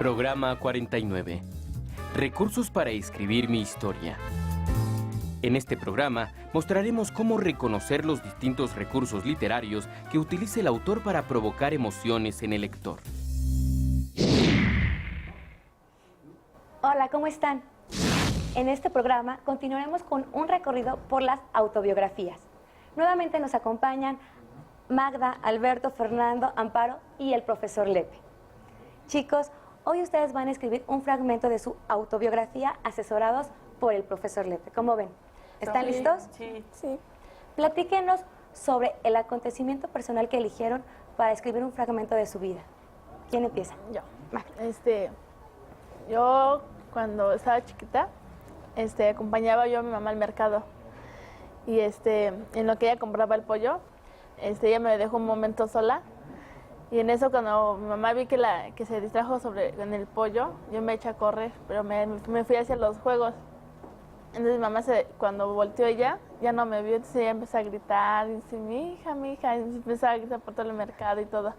Programa 49. Recursos para escribir mi historia. En este programa mostraremos cómo reconocer los distintos recursos literarios que utiliza el autor para provocar emociones en el lector. Hola, ¿cómo están? En este programa continuaremos con un recorrido por las autobiografías. Nuevamente nos acompañan Magda, Alberto, Fernando, Amparo y el profesor Lepe. Chicos, hoy ustedes van a escribir un fragmento de su autobiografía asesorados por el profesor Lepe. ¿Cómo ven? ¿Están listos? Sí. Platíquenos sobre el acontecimiento personal que eligieron para escribir un fragmento de su vida. ¿Quién empieza? Yo. Yo cuando estaba chiquita, acompañaba yo a mi mamá al mercado y en lo que ella compraba el pollo, ella me dejó un momento sola y en eso cuando mi mamá vi que se distrajo en el pollo, yo me eché a correr, pero me fui hacia los juegos. Entonces mi mamá cuando volteó ella, ya no me vio, entonces ella empezó a gritar, y dice, mi hija, y empezó a gritar por todo el mercado y todo.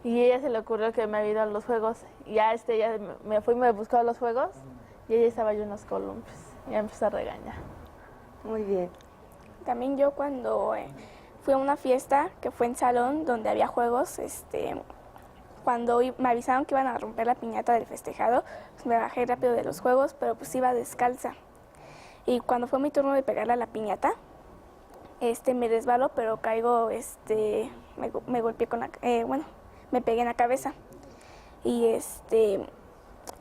Y a ella se le ocurrió que me había ido a los juegos, y ya ella me fui y me buscó a los juegos, y ella estaba yo en los columpios, y ya empezó a regañar. Muy bien. También yo cuando fui a una fiesta que fue en salón donde había juegos, cuando me avisaron que iban a romper la piñata del festejado, pues me bajé rápido de los juegos, pero pues iba descalza. Y cuando fue mi turno de pegarle a la piñata, me resbaló, pero caigo, me golpeé con me pegué en la cabeza.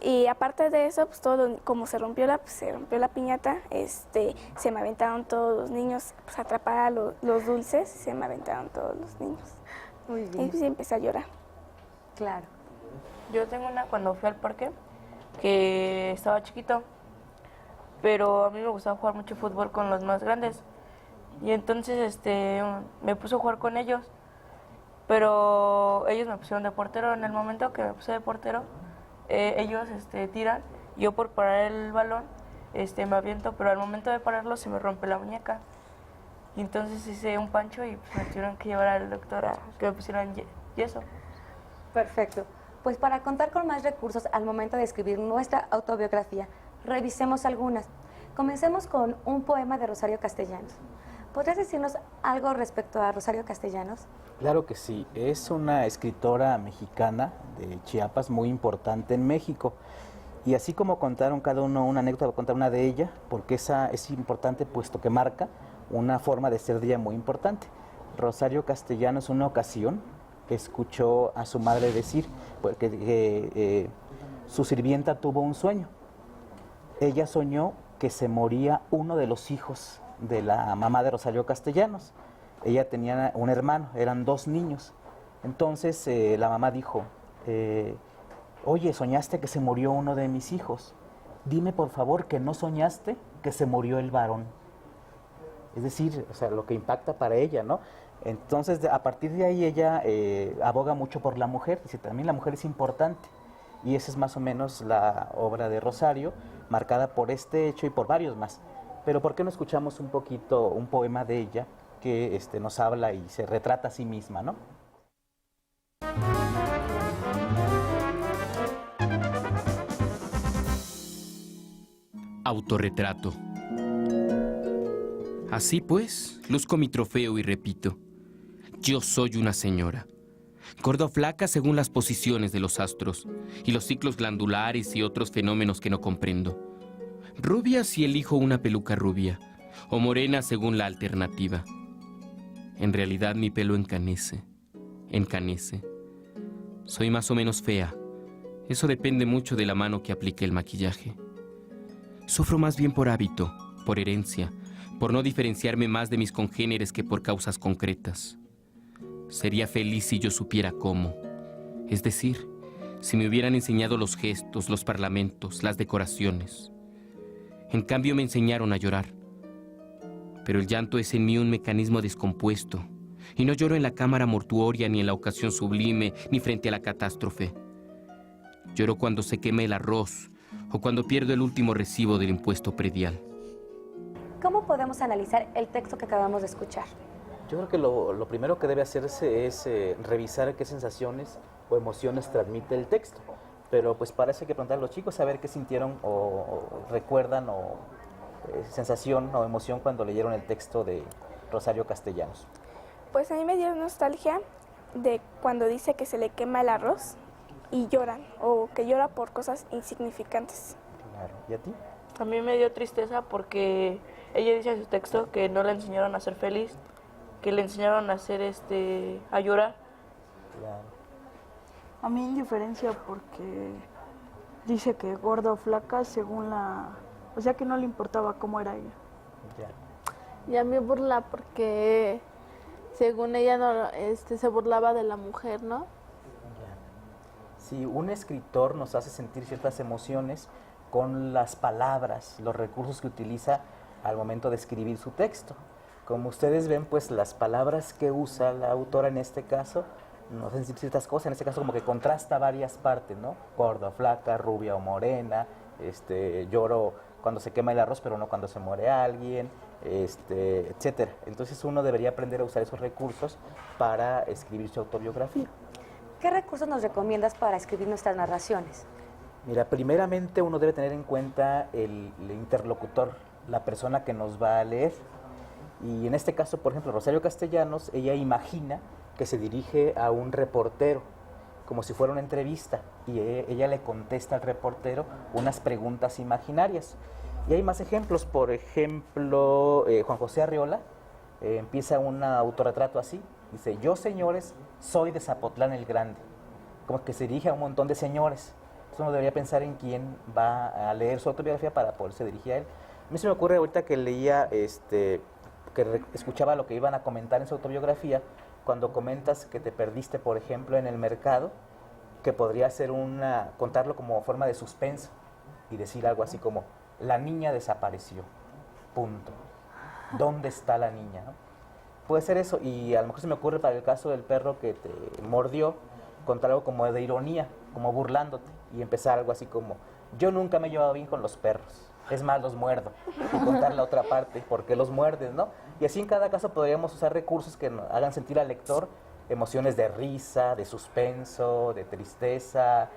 Y aparte de eso, pues como se rompió la piñata, se me aventaron todos los niños, pues atrapar los dulces, se me aventaron todos los niños. Muy bien. Y pues empecé a llorar. Claro. Yo tengo una cuando fui al parque, que estaba chiquito, pero a mí me gustaba jugar mucho fútbol con los más grandes. Y entonces me puse a jugar con ellos, pero ellos me pusieron de portero. En el momento que me puse de portero, ellos tiran, yo por parar el balón me aviento, pero al momento de pararlo se me rompe la muñeca. Y entonces hice un pancho y pues, me tuvieron que llevar al doctor a que me pusieran yeso. Perfecto. Pues para contar con más recursos al momento de escribir nuestra autobiografía, revisemos algunas. Comencemos con un poema de Rosario Castellanos. ¿Podrías decirnos algo respecto a Rosario Castellanos? Claro que sí, es una escritora mexicana de Chiapas muy importante en México. Y así como contaron cada uno una anécdota, voy a contar una de ella, porque esa es importante puesto que marca una forma de ser de ella muy importante. Rosario Castellanos, una ocasión, escuchó a su madre decir, porque su sirvienta tuvo un sueño. Ella soñó que se moría uno de los hijos de la mamá de Rosario Castellanos. Ella tenía un hermano, eran 2 niños. Entonces la mamá dijo, oye, ¿soñaste que se murió uno de mis hijos? Dime por favor que no soñaste que se murió el varón. Es decir, o sea, lo que impacta para ella, ¿no? Entonces, a partir de ahí ella aboga mucho por la mujer, dice, también la mujer es importante. Y esa es más o menos la obra de Rosario, marcada por este hecho y por varios más. Pero ¿por qué no escuchamos un poquito un poema de ella que nos habla y se retrata a sí misma, ¿no? Autorretrato. Así pues, luzco mi trofeo y repito, yo soy una señora, gorda o flaca según las posiciones de los astros y los ciclos glandulares y otros fenómenos que no comprendo. Rubia si elijo una peluca rubia, o morena según la alternativa. En realidad mi pelo encanece. Soy más o menos fea. Eso depende mucho de la mano que aplique el maquillaje. Sufro más bien por hábito, por herencia, por no diferenciarme más de mis congéneres que por causas concretas. Sería feliz si yo supiera cómo. Es decir, si me hubieran enseñado los gestos, los parlamentos, las decoraciones. En cambio me enseñaron a llorar. Pero el llanto es en mí un mecanismo descompuesto, y no lloro en la cámara mortuoria, ni en la ocasión sublime, ni frente a la catástrofe. Lloro cuando se quema el arroz, o cuando pierdo el último recibo del impuesto predial. ¿Cómo podemos analizar el texto que acabamos de escuchar? Yo creo que lo primero que debe hacerse es revisar qué sensaciones o emociones transmite el texto. pero pues parece que preguntar a los chicos a ver qué sintieron o recuerdan o sensación o emoción cuando leyeron el texto de Rosario Castellanos. Pues a mí me dio nostalgia de cuando dice que se le quema el arroz y lloran, o que llora por cosas insignificantes. Claro. ¿Y a ti? A mí me dio tristeza porque ella dice en su texto que no le enseñaron a ser feliz, que le enseñaron a hacer a llorar. Claro. A mí indiferencia porque dice que gorda o flaca según la... O sea que no le importaba cómo era ella. Ya. Y a mí burla porque según ella no, se burlaba de la mujer, ¿no? Ya. Sí, un escritor nos hace sentir ciertas emociones con las palabras, los recursos que utiliza al momento de escribir su texto. Como ustedes ven, pues las palabras que usa la autora en este caso nos hacen sentir ciertas cosas, en este caso como que contrasta varias partes, ¿no? Gorda, flaca, rubia o morena, lloro cuando se quema el arroz, pero no cuando se muere alguien, etcétera. Entonces uno debería aprender a usar esos recursos para escribir su autobiografía. ¿Qué recursos nos recomiendas para escribir nuestras narraciones? Mira, primeramente uno debe tener en cuenta el interlocutor, la persona que nos va a leer. Y en este caso, por ejemplo, Rosario Castellanos, ella imagina que se dirige a un reportero, como si fuera una entrevista, y ella le contesta al reportero unas preguntas imaginarias. Y hay más ejemplos, por ejemplo, Juan José Arriola empieza un autorretrato así, dice: yo, señores, soy de Zapotlán el Grande, como que se dirige a un montón de señores. Entonces uno debería pensar en quién va a leer su autobiografía para poderse dirigir a él. A mí se me ocurre ahorita que leía, que escuchaba lo que iban a comentar en su autobiografía, cuando comentas que te perdiste, por ejemplo, en el mercado, que podría ser contarlo como forma de suspenso y decir algo así como: la niña desapareció, punto. ¿Dónde está la niña? ¿No? Puede ser eso, y a lo mejor se me ocurre para el caso del perro que te mordió, contar algo como de ironía, como burlándote, y empezar algo así como: yo nunca me he llevado bien con los perros, es más, los muerdo, y contar la otra parte, ¿por qué los muerdes, no? Y así en cada caso podríamos usar recursos que hagan sentir al lector emociones de risa, de suspenso, de tristeza.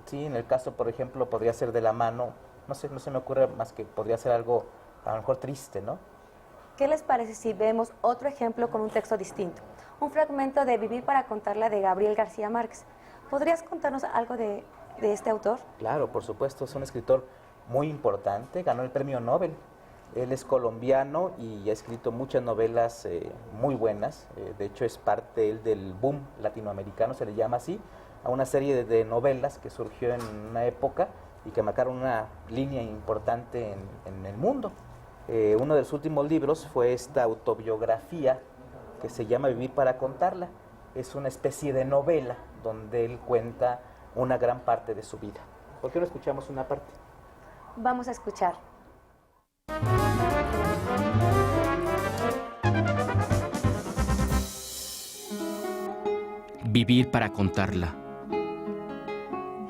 Sí, en el caso, por ejemplo, podría ser de la mano, no sé, no se me ocurre más que podría ser algo a lo mejor triste, ¿no? ¿Qué les parece si vemos otro ejemplo con un texto distinto? Un fragmento de Vivir para contarla de Gabriel García Márquez. ¿Podrías contarnos algo de este autor? Claro, por supuesto, es un escritor muy importante, ganó el premio Nobel. Él es colombiano y ha escrito muchas novelas muy buenas. De hecho, es parte él del boom latinoamericano, se le llama así, a una serie de novelas que surgió en una época y que marcaron una línea importante en el mundo. Uno de sus últimos libros fue esta autobiografía que se llama Vivir para contarla. Es una especie de novela donde él cuenta una gran parte de su vida. ¿Por qué no escuchamos una parte? Vamos a escuchar. Vivir para contarla.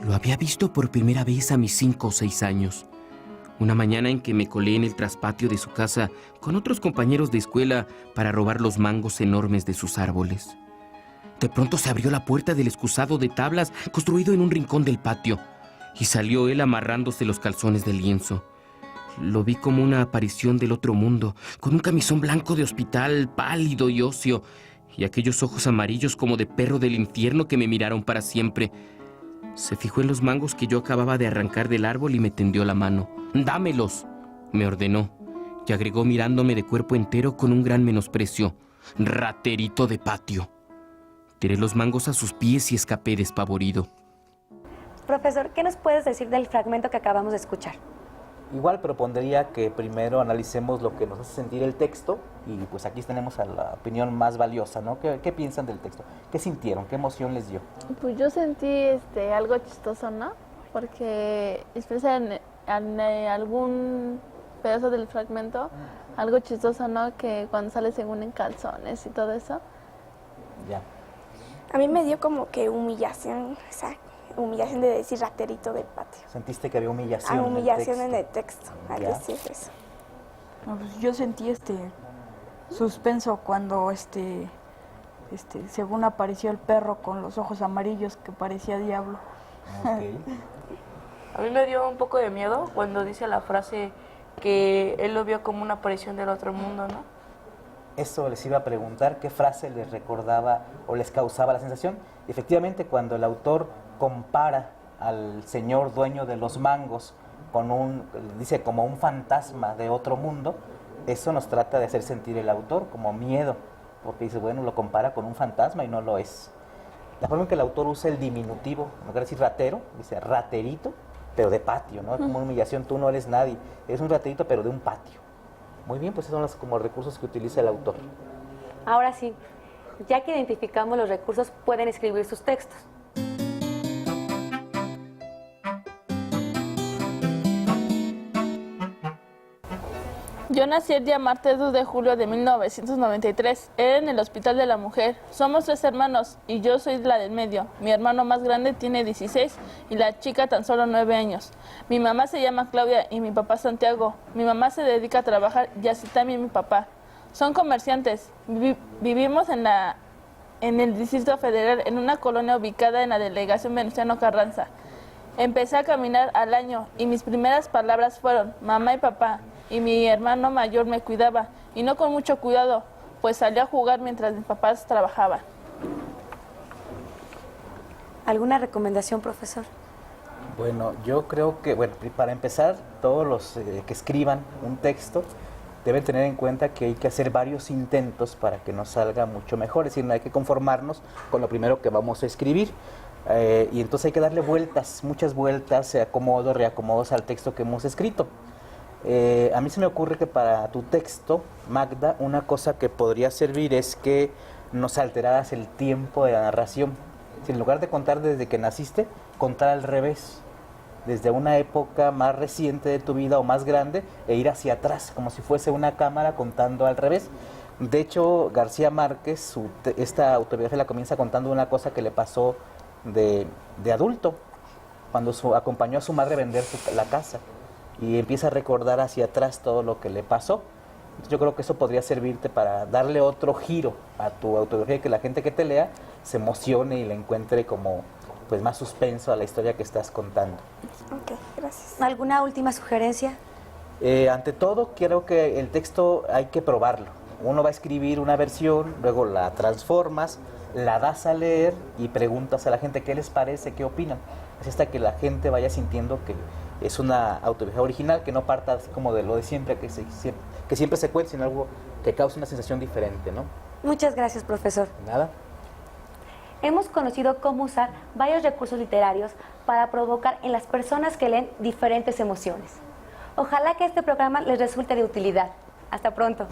Lo había visto por primera vez a mis 5 o 6 años. Una mañana en que me colé en el traspatio de su casa con otros compañeros de escuela para robar los mangos enormes de sus árboles. De pronto se abrió la puerta del excusado de tablas construido en un rincón del patio y salió él amarrándose los calzones del lienzo. Lo vi como una aparición del otro mundo, con un camisón blanco de hospital, pálido y óseo, y aquellos ojos amarillos como de perro del infierno que me miraron para siempre. Se fijó en los mangos que yo acababa de arrancar del árbol y me tendió la mano. «¡Dámelos!», me ordenó, y agregó mirándome de cuerpo entero con un gran menosprecio: «¡Raterito de patio!». Tiré los mangos a sus pies y escapé despavorido. Profesor, ¿qué nos puedes decir del fragmento que acabamos de escuchar? Igual propondría que primero analicemos lo que nos hace sentir el texto y pues aquí tenemos a la opinión más valiosa, ¿no? ¿Qué piensan del texto? ¿Qué sintieron? ¿Qué emoción les dio? Pues yo sentí algo chistoso, ¿no? Porque expresa en algún pedazo del fragmento algo chistoso, ¿no? Que cuando sale según en calzones y todo eso. Ya. A mí me dio como que humillación, o sea, humillación de decir raterito del patio. ¿Sentiste que había humillación? Humillación en el texto, al Ya. decir eso. No, pues yo sentí suspenso cuando según apareció el perro con los ojos amarillos que parecía diablo. A mí me dio un poco de miedo cuando dice la frase que él lo vio como una aparición del otro mundo, ¿no? Eso les iba a preguntar, ¿qué frase les recordaba o les causaba la sensación? Y efectivamente, cuando el autor compara al señor dueño de los mangos dice como un fantasma de otro mundo, eso nos trata de hacer sentir el autor como miedo, porque dice, bueno, lo compara con un fantasma y no lo es. La forma en que el autor usa el diminutivo, no quiere decir ratero, dice raterito, pero de patio, ¿no? Como una humillación, tú no eres nadie, eres un raterito pero de un patio. Muy bien, pues esos son los como recursos que utiliza el autor. Ahora sí, ya que identificamos los recursos, pueden escribir sus textos. Yo nací el día martes 2 de julio de 1993. Era en el Hospital de la Mujer. Somos 3 hermanos y yo soy la del medio. Mi hermano más grande tiene 16 y la chica tan solo 9 años. Mi mamá se llama Claudia y mi papá Santiago. Mi mamá se dedica a trabajar y así también mi papá. Son comerciantes. Vivimos en el Distrito Federal, en una colonia ubicada en la delegación Venustiano Carranza. Empecé a caminar al año y mis primeras palabras fueron mamá y papá. Y mi hermano mayor me cuidaba, y no con mucho cuidado, pues salía a jugar mientras mis papás trabajaban. ¿Alguna recomendación, profesor? Bueno, yo creo que, para empezar, todos los que escriban un texto deben tener en cuenta que hay que hacer varios intentos para que nos salga mucho mejor, es decir, no hay que conformarnos con lo primero que vamos a escribir. Y entonces hay que darle vueltas, muchas vueltas, acomodos, reacomodos al texto que hemos escrito. A mí se me ocurre que para tu texto, Magda, una cosa que podría servir es que nos alteraras el tiempo de la narración. Si en lugar de contar desde que naciste, contar al revés, desde una época más reciente de tu vida o más grande, e ir hacia atrás, como si fuese una cámara contando al revés. De hecho, García Márquez, esta autobiografía la comienza contando una cosa que le pasó de adulto, cuando acompañó a su madre a vender la casa. Y empieza a recordar hacia atrás todo lo que le pasó. Entonces yo creo que eso podría servirte para darle otro giro a tu autobiografía y que la gente que te lea se emocione y le encuentre como pues más suspenso a la historia que estás contando. Ok, gracias. ¿Alguna última sugerencia? Ante todo, creo que el texto hay que probarlo. Uno va a escribir una versión, luego la transformas, la das a leer y preguntas a la gente qué les parece, qué opinan. Así hasta que la gente vaya sintiendo que es una autobiografía original, que no parta así como de lo de siempre, que siempre se cuente, sino algo que cause una sensación diferente, ¿no? Muchas gracias, profesor. Nada. Hemos conocido cómo usar varios recursos literarios para provocar en las personas que leen diferentes emociones. Ojalá que este programa les resulte de utilidad. Hasta pronto.